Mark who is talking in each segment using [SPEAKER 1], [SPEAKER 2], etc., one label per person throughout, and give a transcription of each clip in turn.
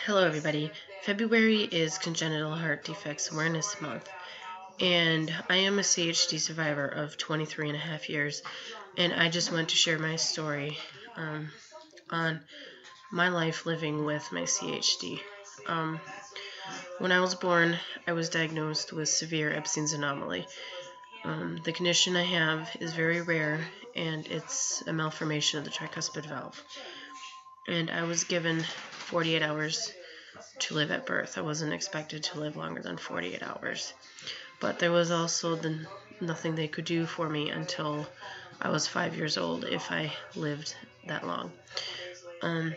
[SPEAKER 1] Hello everybody. February is Congenital Heart Defects Awareness Month, and I am a CHD survivor of 23 and a half years, and I just want to share my story on my life living with my CHD. When I was born, I was diagnosed with severe Epstein's anomaly. The condition I have is very rare, and it's a malformation of the tricuspid valve. And I was given 48 hours to live at birth. I wasn't expected to live longer than 48 hours. But there was also nothing they could do for me until I was 5 years old if I lived that long. In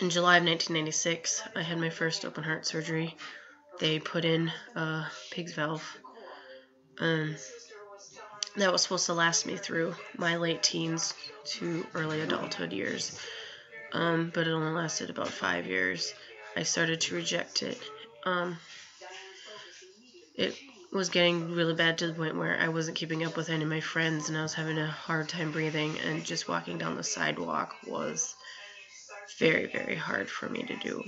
[SPEAKER 1] July of 1996, I had my first open heart surgery. They put in a pig's valve. That was supposed to last me through my late teens to early adulthood years. But it only lasted about 5 years. I started to reject it. It was getting really bad to the point where I wasn't keeping up with any of my friends, and I was having a hard time breathing, and just walking down the sidewalk was very, very hard for me to do.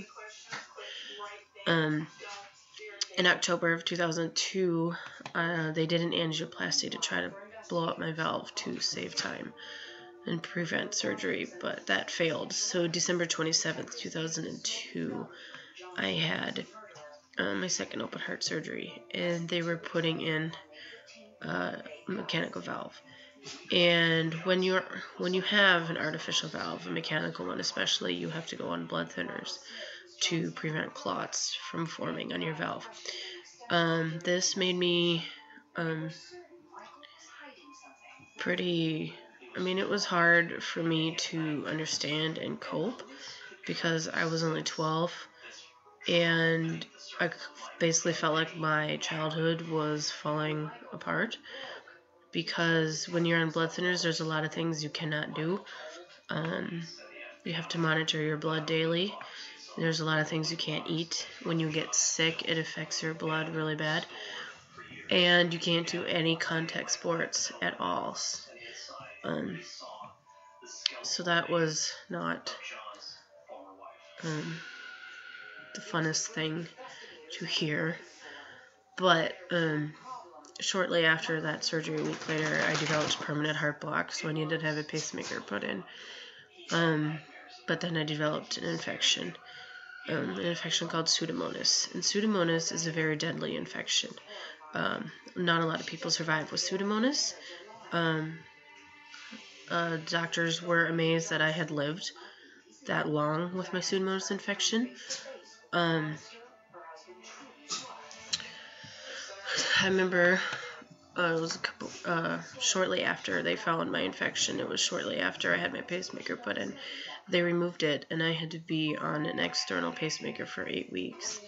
[SPEAKER 1] In October of 2002, they did an angioplasty to try to blow up my valve to save time and prevent surgery, but that failed. So December 27th, 2002, I had my second open heart surgery, and they were putting in a mechanical valve. And when you have an artificial valve, a mechanical one especially, you have to go on blood thinners to prevent clots from forming on your valve. This made me it was hard for me to understand and cope because I was only 12, and I basically felt like my childhood was falling apart, because when you're on blood thinners, there's a lot of things you cannot do. You have to monitor your blood daily. There's a lot of things you can't eat. When you get sick, it affects your blood really bad. And you can't do any contact sports at all. So that was not the funnest thing to hear. But shortly after that surgery, a week later, I developed permanent heart block, so I needed to have a pacemaker put in. But then I developed an infection called Pseudomonas. And Pseudomonas is a very deadly infection. Not a lot of people survive with Pseudomonas. Doctors were amazed that I had lived that long with my Pseudomonas infection. I remember it was shortly after they found my infection. It was shortly after I had my pacemaker put in. They removed it, and I had to be on an external pacemaker for 8 weeks.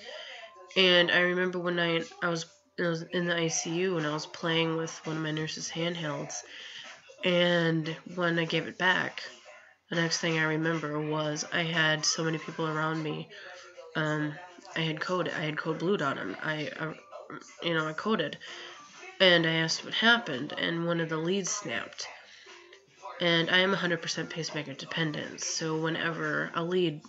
[SPEAKER 1] And I remember one night I was in the ICU, and I was playing with one of my nurse's handhelds. And when I gave it back, the next thing I remember was I had so many people around me. I had code blued on them. I coded. And I asked what happened, and one of the leads snapped. And I am 100% pacemaker dependent, so whenever a lead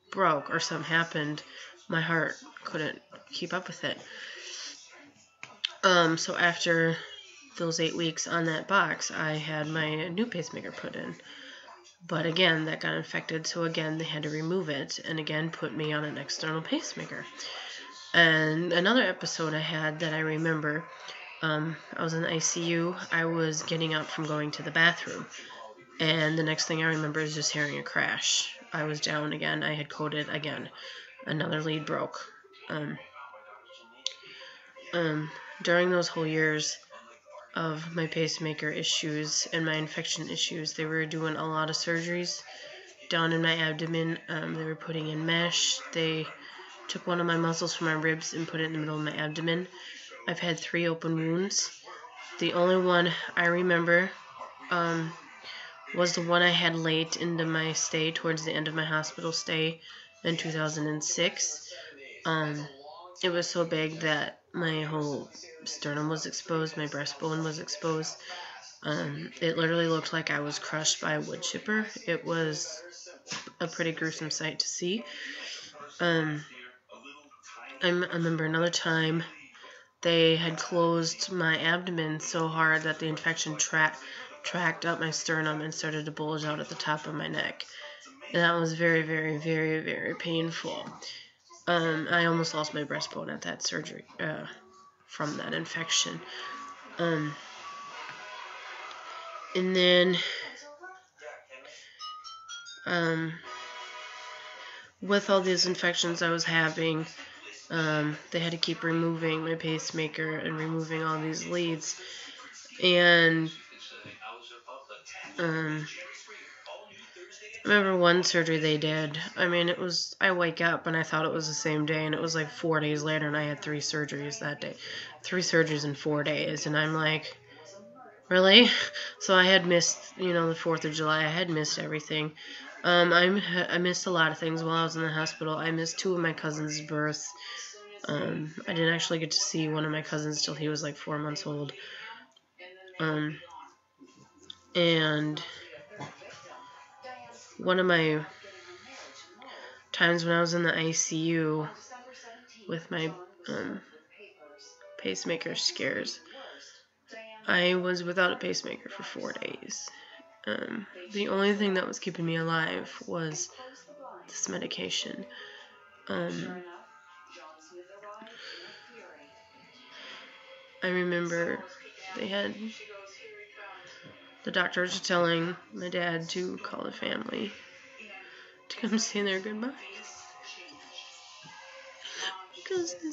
[SPEAKER 1] broke or something happened, my heart couldn't keep up with it. So after those 8 weeks on that box, I had my new pacemaker put in. But again, that got infected, so again, they had to remove it, and again, put me on an external pacemaker. And another episode I had that I remember, I was in the ICU. I was getting up from going to the bathroom, and the next thing I remember is just hearing a crash. I was down again. I had coded again. Another lead broke. During those whole years of my pacemaker issues and my infection issues, they were doing a lot of surgeries down in my abdomen. They were putting in mesh. They took one of my muscles from my ribs and put it in the middle of my abdomen. I've had 3 open wounds. The only one I remember was the one I had late into my stay, towards the end of my hospital stay in 2006. It was so big that my whole sternum was exposed, my breastbone was exposed. It literally looked like I was crushed by a wood chipper. It was a pretty gruesome sight to see. I remember another time they had closed my abdomen so hard that the infection tracked up my sternum and started to bulge out at the top of my neck. And that was very, very, very, very painful. I almost lost my breastbone at that surgery from that infection. And then with all these infections I was having, they had to keep removing my pacemaker and removing all these leads. And I remember one surgery they did. I mean, I wake up and I thought it was the same day, and it was like 4 days later, and I had 3 surgeries that day. 3 surgeries in 4 days, and I'm like, really? So I had missed, the 4th of July. I had missed everything. I missed a lot of things while I was in the hospital. I missed 2 of my cousins' births. I didn't actually get to see one of my cousins till he was like 4 months old. And one of my times when I was in the ICU with my pacemaker scares, I was without a pacemaker for 4 days. The only thing that was keeping me alive was this medication. I remember the doctors were telling my dad to call the family to come say their goodbyes. Because they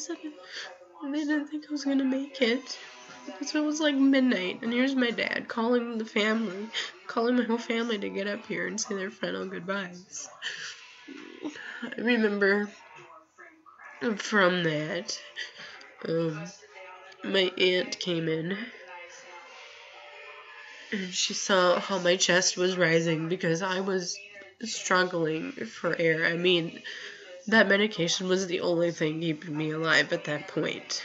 [SPEAKER 1] didn't think I was going to make it. So it was like midnight, and here's my dad calling my whole family to get up here and say their final goodbyes. I remember from that, my aunt came in, and she saw how my chest was rising because I was struggling for air. I mean, that medication was the only thing keeping me alive at that point.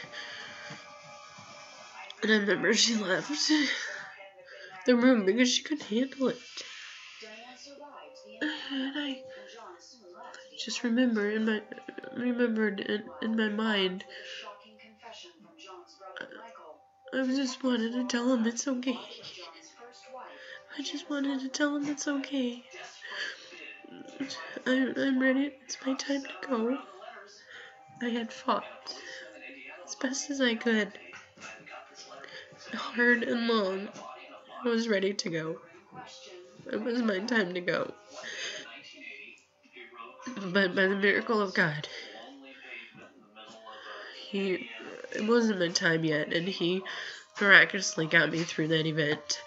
[SPEAKER 1] And I remember she left the room because she couldn't handle it. And I just remembered in my mind, I just wanted to tell him it's okay. I just wanted to tell him it's okay. I'm ready. It's my time to go. I had fought as best as I could, hard and long. I was ready to go. It was my time to go. But by the miracle of God, it wasn't my time yet, and he miraculously got me through that event.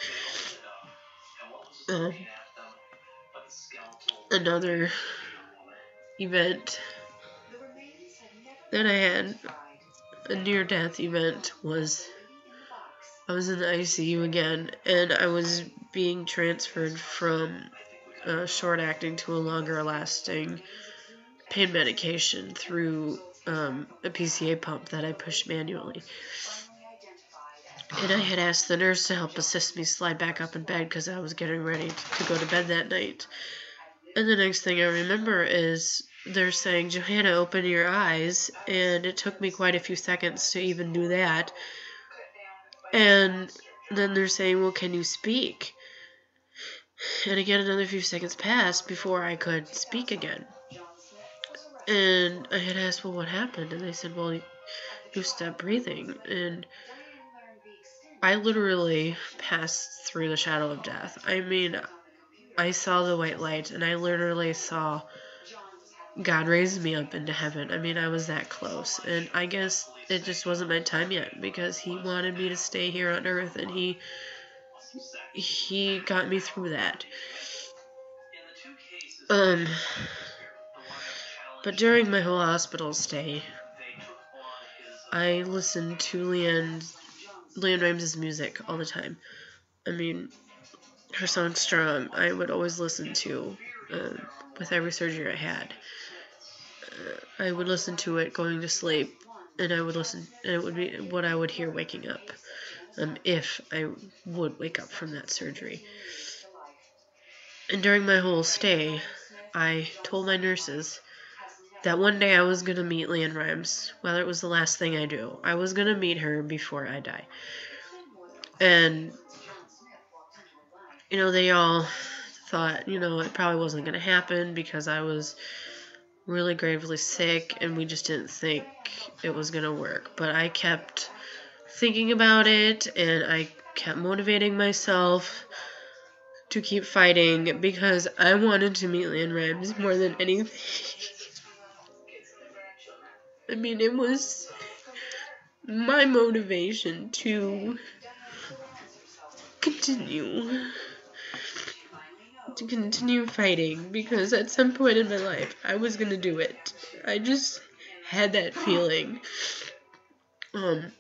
[SPEAKER 1] Another event that I had, a near-death event, was I was in the ICU again, and I was being transferred from short-acting to a longer-lasting pain medication through a PCA pump that I pushed manually. And I had asked the nurse to help assist me slide back up in bed because I was getting ready to go to bed that night. And the next thing I remember is they're saying, "Johanna, open your eyes." And it took me quite a few seconds to even do that. And then they're saying, "Well, can you speak?" And again, another few seconds passed before I could speak again. And I had asked, "Well, what happened?" And they said, "Well, you stopped breathing." And I literally passed through the shadow of death. I mean, I saw the white light, and I literally saw God raise me up into heaven. I mean, I was that close. And I guess it just wasn't my time yet, because he wanted me to stay here on earth, and he got me through that. But during my whole hospital stay, I listened to Leanne Rimes' music all the time. I mean, her song "Strong" I would always listen to with every surgery I had. I would listen to it going to sleep, and it would be what I would hear waking up, if I would wake up from that surgery. And during my whole stay, I told my nurses that one day I was going to meet LeAnn Rimes, whether it was the last thing I do. I was going to meet her before I die. And, they all thought, it probably wasn't going to happen because I was really gravely sick and we just didn't think it was going to work. But I kept thinking about it and I kept motivating myself to keep fighting because I wanted to meet LeAnn Rimes more than anything. I mean, it was my motivation to continue fighting because at some point in my life I was gonna do it. I just had that feeling. And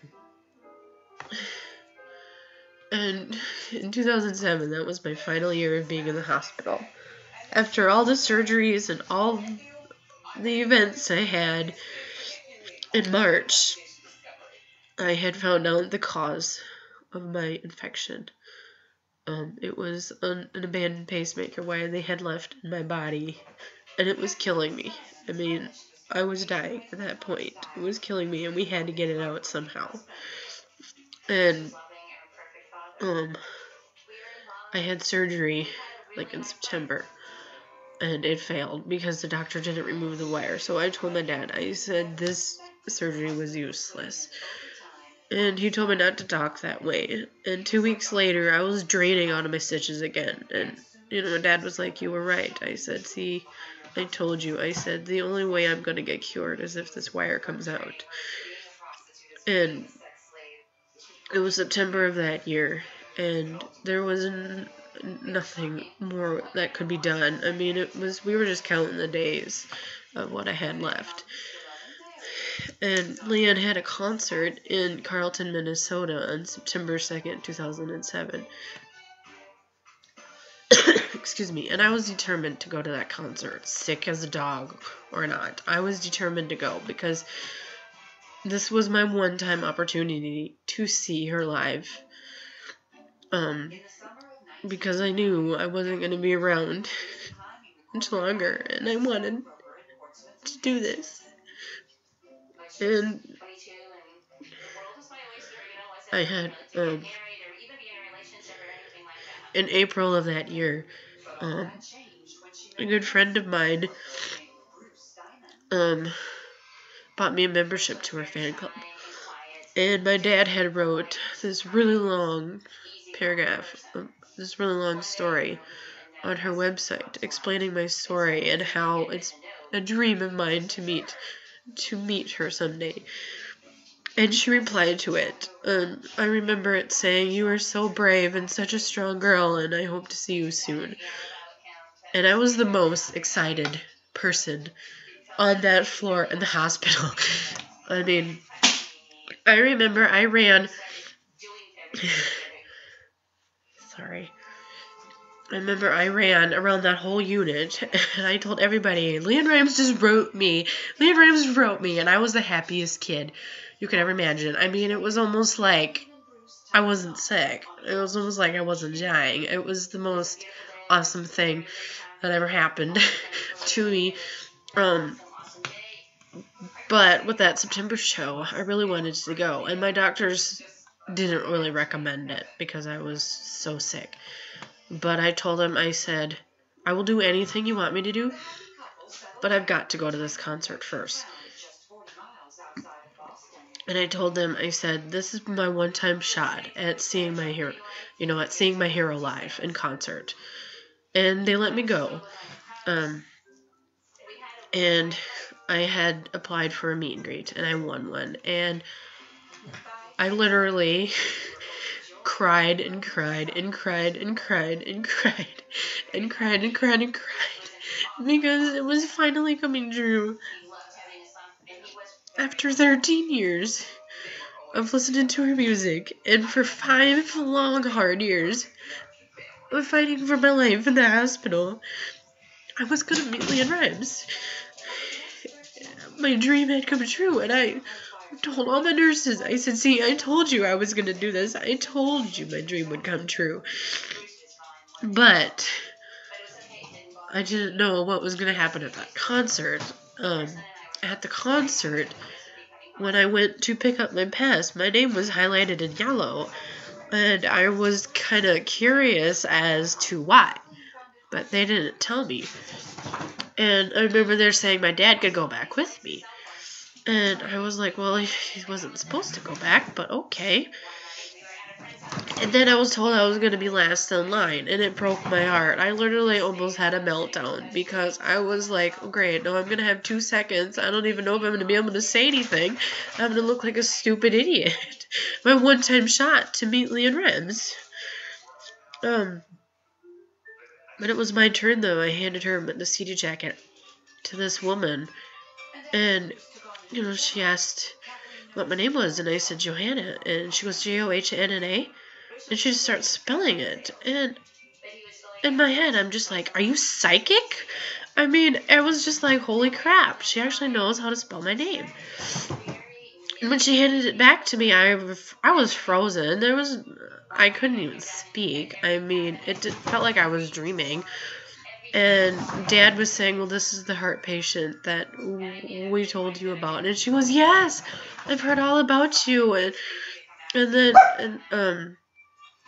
[SPEAKER 1] in 2007, that was my final year of being in the hospital. After all the surgeries and all the events I had in March, I had found out the cause of my infection. It was an abandoned pacemaker wire they had left in my body, and it was killing me. I mean, I was dying at that point. It was killing me, and we had to get it out somehow. And I had surgery in September, and it failed because the doctor didn't remove the wire. So I told my dad, I said this surgery was useless. And he told me not to talk that way. And 2 weeks later, I was draining out of my stitches again. And, my dad was like, you were right. I said, see, I told you. I said, the only way I'm going to get cured is if this wire comes out. And it was September of that year. And there was nothing more that could be done. I mean, we were just counting the days of what I had left. And LeAnn had a concert in Carlton, Minnesota on September 2nd, 2007. Excuse me. And I was determined to go to that concert, sick as a dog or not. I was determined to go because this was my one-time opportunity to see her live. Because I knew I wasn't going to be around much longer, and I wanted to do this. And I had, in April of that year, a good friend of mine bought me a membership to her fan club. And my dad had wrote this really long paragraph, this really long story on her website explaining my story and how it's a dream of mine to meet her someday. And she replied to it. I remember it saying, you are so brave and such a strong girl, and I hope to see you soon. And I was the most excited person on that floor in the hospital. I mean, I remember I ran... Sorry. I remember I ran around that whole unit, and I told everybody, LeAnn Rimes just wrote me. LeAnn Rimes wrote me, and I was the happiest kid you could ever imagine. I mean, it was almost like I wasn't sick. It was almost like I wasn't dying. It was the most awesome thing that ever happened to me. But with that September show, I really wanted to go, and my doctors didn't really recommend it because I was so sick. But I told him, I said, I will do anything you want me to do, but I've got to go to this concert first. And I told them, I said, this is my one-time shot at seeing my hero, live in concert. And they let me go. And I had applied for a meet and greet, and I won one. And I literally cried and cried and cried and cried and cried and cried and cried and cried because it was finally coming true. After 13 years of listening to her music, and for 5 long, hard years of fighting for my life in the hospital, I was going to meet LeAnn Rimes. My dream had come true, and I told all my nurses, I said, see, I told you I was going to do this. I told you my dream would come true. But I didn't know what was going to happen at that concert. um, at the concert, when I went to pick up my pass, my name was highlighted in yellow, and I was kind of curious as to why, but they didn't tell me. And I remember they're saying my dad could go back with me, and I was like, well, he wasn't supposed to go back, but okay. And then I was told I was going to be last in line, and it broke my heart. I literally almost had a meltdown because I was like, oh, great, no, I'm going to have 2 seconds. I don't even know if I'm going to be able to say anything. I'm going to look like a stupid idiot. My one-time shot to meet Leanne Rems. But it was my turn, though. I handed her the CD jacket to this woman, and, you know, she asked what my name was, and I said Johanna, and she goes, Johanna, and she just starts spelling it, and in my head, I'm just like, are you psychic? I mean, it was just like, holy crap, she actually knows how to spell my name. And when she handed it back to me, I was frozen. I couldn't even speak. I mean, it felt like I was dreaming. And Dad was saying, well, this is the heart patient that we told you about. And she goes, yes, I've heard all about you. And then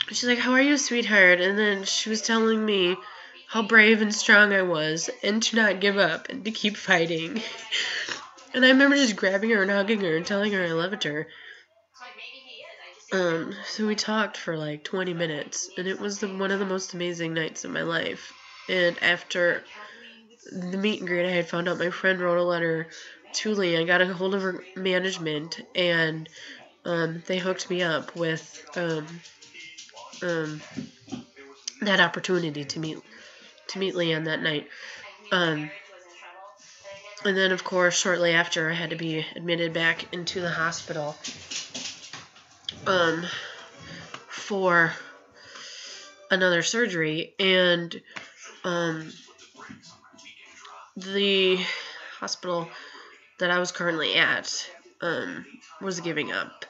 [SPEAKER 1] she's like, how are you, sweetheart? And then she was telling me how brave and strong I was, and to not give up, and to keep fighting. And I remember just grabbing her and hugging her and telling her I loved her. So we talked for like 20 minutes, and it was one of the most amazing nights of my life. And after the meet and greet, I had found out my friend wrote a letter to Lee. I got a hold of her management, and they hooked me up with that opportunity to meet Leanne that night. And then, of course, shortly after, I had to be admitted back into the hospital for another surgery, and the hospital that I was currently at was giving up,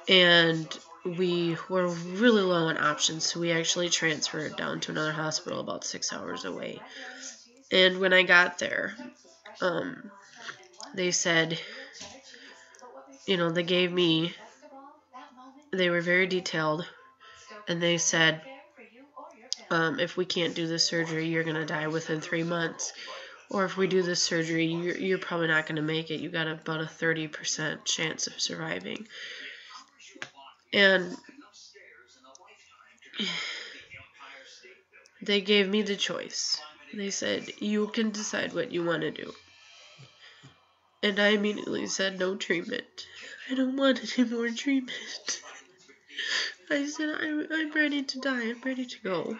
[SPEAKER 1] and we were really low on options, so we actually transferred down to another hospital about 6 hours away. And when I got there, they said, you know, they were very detailed, and they said, if we can't do this surgery, you're going to die within 3 months. Or if we do this surgery, you're probably not going to make it. You got about a 30% chance of surviving. And they gave me the choice. They said, you can decide what you want to do. And I immediately said, no treatment. I don't want any more treatment. I said, I'm ready to die. I'm ready to go.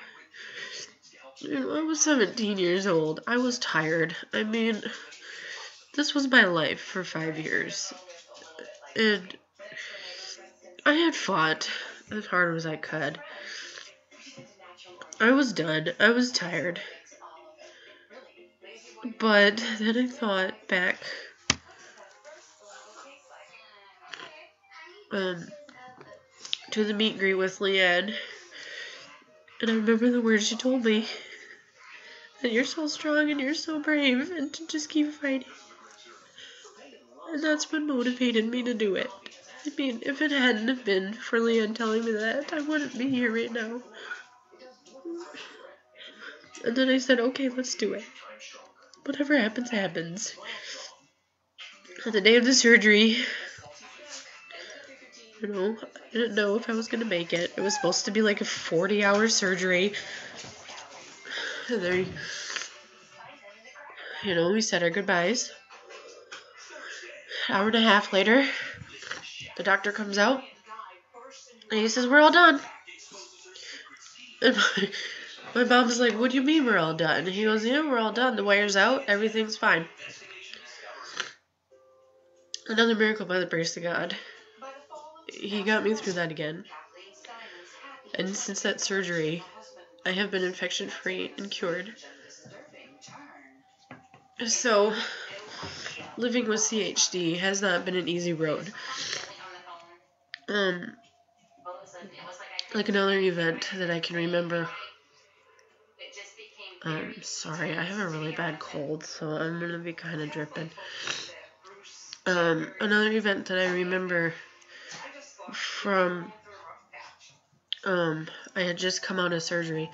[SPEAKER 1] You know, I was 17 years old. I was tired. I mean, this was my life for 5 years. And I had fought as hard as I could. I was done. I was tired. But then I thought back to the meet and greet with Leanne, and I remember the words she told me, that you're so strong and you're so brave, and to just keep fighting. And that's what motivated me to do it. I mean, if it hadn't have been for Leanne telling me that, I wouldn't be here right now. And then I said, okay, let's do it. Whatever happens, happens. On the day of the surgery, you know, I didn't know if I was going to make it. It was supposed to be like a 40-hour surgery. And then, you know, we said our goodbyes. An hour and a half later, the doctor comes out, and he says, we're all done. And my mom's like, what do you mean we're all done? And he goes, yeah, we're all done. The wire's out. Everything's fine. Another miracle by the grace of God. He got me through that again. And since that surgery, I have been infection-free and cured. So, living with CHD has not been an easy road. Like another event that I can remember Sorry, I have a really bad cold, so I'm gonna be kind of dripping. Another event that I remember from, I had just come out of surgery,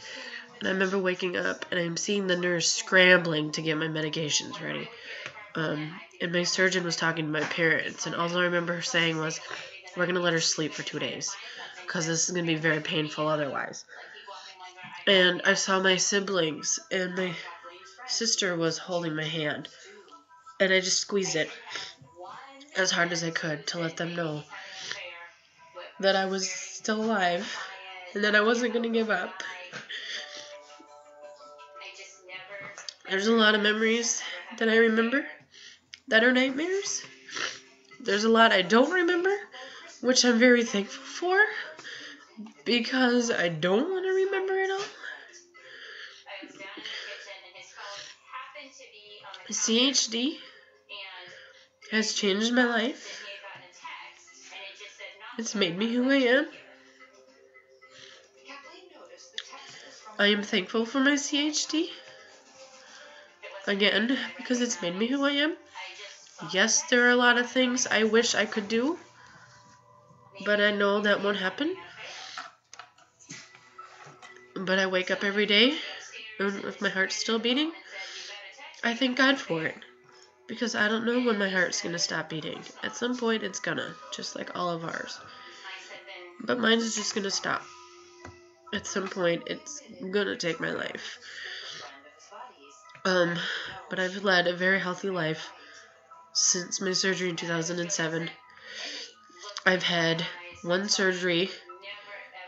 [SPEAKER 1] and I remember waking up, and I'm seeing the nurse scrambling to get my medications ready. And my surgeon was talking to my parents, and all I remember her saying was, we're gonna let her sleep for 2 days, because this is gonna be very painful otherwise. And I saw my siblings, and my sister was holding my hand, and I just squeezed it as hard as I could to let them know that I was still alive and that I wasn't going to give up. There's a lot of memories that I remember that are nightmares. There's a lot I don't remember, which I'm very thankful for, because I don't want to remember it all. CHD has changed my life. It's made me who I am. I am thankful for my CHD. Again, because it's made me who I am. Yes, there are a lot of things I wish I could do, but I know that won't happen. But I wake up every day, and with my heart still beating, I thank God for it. Because I don't know when my heart's going to stop beating. At some point, it's gonna, just like all of ours. But mine is just going to stop. At some point, it's going to take my life. But I've led a very healthy life since my surgery in 2007. I've had 1 surgery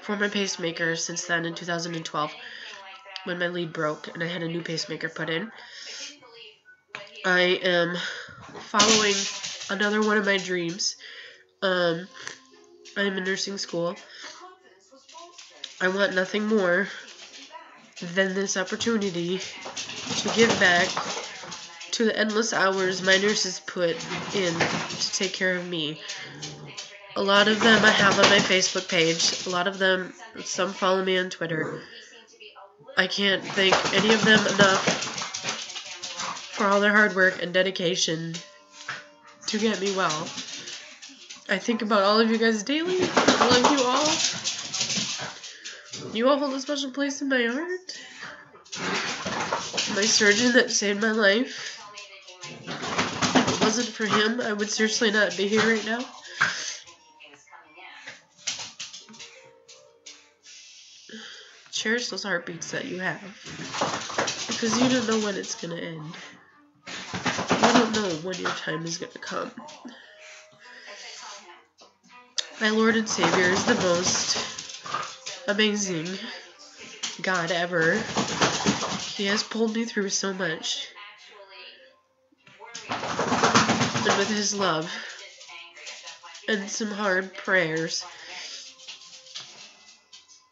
[SPEAKER 1] for my pacemaker since then in 2012 when my lead broke and I had a new pacemaker put in. I am following another one of my dreams. I'm in nursing school. I want nothing more than this opportunity to give back to the endless hours my nurses put in to take care of me. A lot of them I have on my Facebook page. A lot of them, some follow me on Twitter. I can't thank any of them enough for all their hard work and dedication to get me well. I think about all of you guys daily. I love you all. You all hold a special place in my heart. My surgeon that saved my life. If it wasn't for him, I would seriously not be here right now. Cherish those heartbeats that you have, because you don't know when it's going to end. You don't know when your time is going to come. My Lord and Savior is the most amazing God ever. He has pulled me through so much. And with his love and some hard prayers,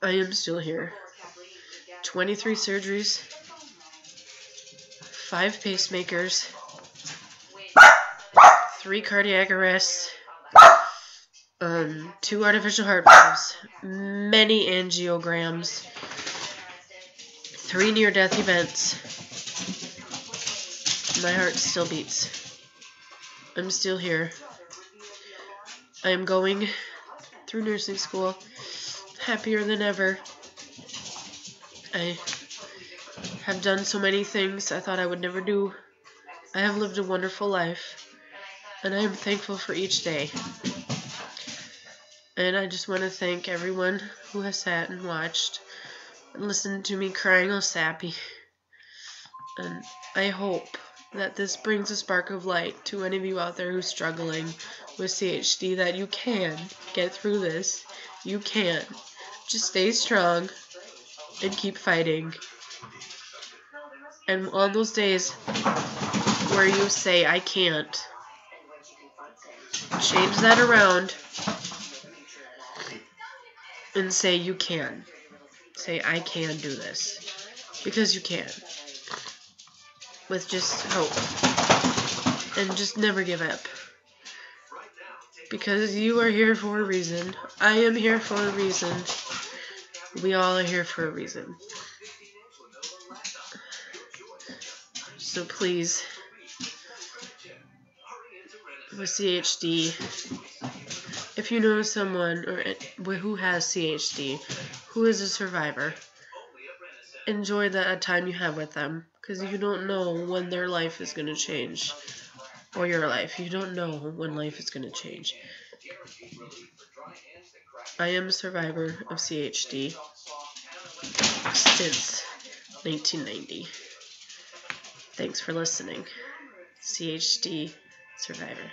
[SPEAKER 1] I am still here. 23 surgeries, 5 pacemakers, 3 cardiac arrests, 2 artificial heart valves, many angiograms, 3 near-death events. My heart still beats. I'm still here. I am going through nursing school, happier than ever. I have done so many things I thought I would never do. I have lived a wonderful life, and I am thankful for each day. And I just want to thank everyone who has sat and watched and listened to me crying all sappy. And I hope that this brings a spark of light to any of you out there who's struggling with CHD, that you can get through this. You can. Just stay strong and keep fighting. And on those days where you say, I can't, change that around and say you can. Say, I can do this. Because you can. With just hope. And just never give up. Because you are here for a reason. I am here for a reason. We all are here for a reason. So please, with CHD, if you know someone who has CHD, who is a survivor, enjoy the time you have with them, because you don't know when their life is going to change, or your life. You don't know when life is going to change. I am a survivor of CHD since 1990. Thanks for listening. CHD survivor.